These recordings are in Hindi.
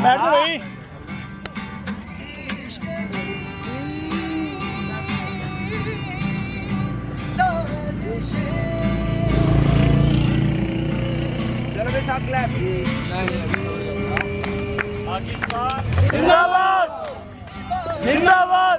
बैठ दो भाई। चलो भाई साथ क्लैप। पाकिस्तान जिंदाबाद जिंदाबाद।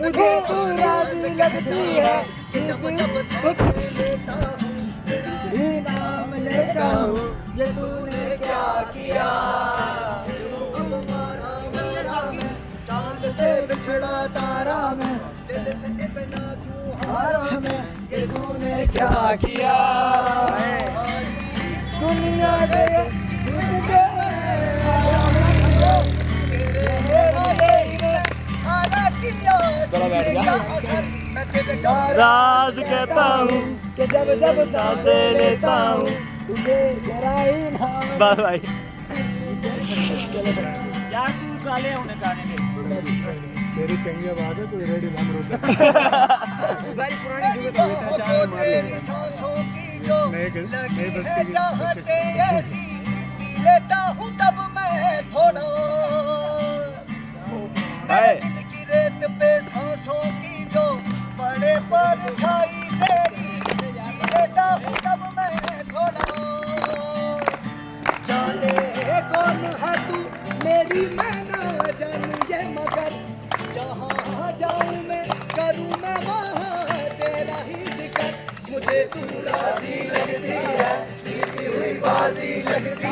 मुझे तो राजी लगती है जब लेता हूँ ही नाम लेता हूँ ये तूने क्या किया। अब मारा मेरा मैं चांद से बिछड़ा तारा मैं दिल से इतना क्यों हारा मैं ये तूने क्या किया। सारी दुनिया से राज कहता हूँ कि जब जब सांसें लेता हूँ तुझे जरा ही नाम। बस भाई यार तू काले होने गाने में तेरी कंगिया बात है कोई रेडी हम रोता सारी पुरानी तेरी सांसों की जो लगी है चाहते ऐसी पी लेता हूँ तब मैं थोड़ा मेरे दिल की रेत पे सांसों की जो बड़े पर छाई तेरी जी लेता हूँ तब मैं थोड़ा। जाने कौन है तू मेरी मैं ना जानू ये मगर जहाँ जाऊँ मैं करूँ मैं वहाँ तेरा ही जिक्र। मुझे तू राजी लगती है जीती हुई बाजी लगती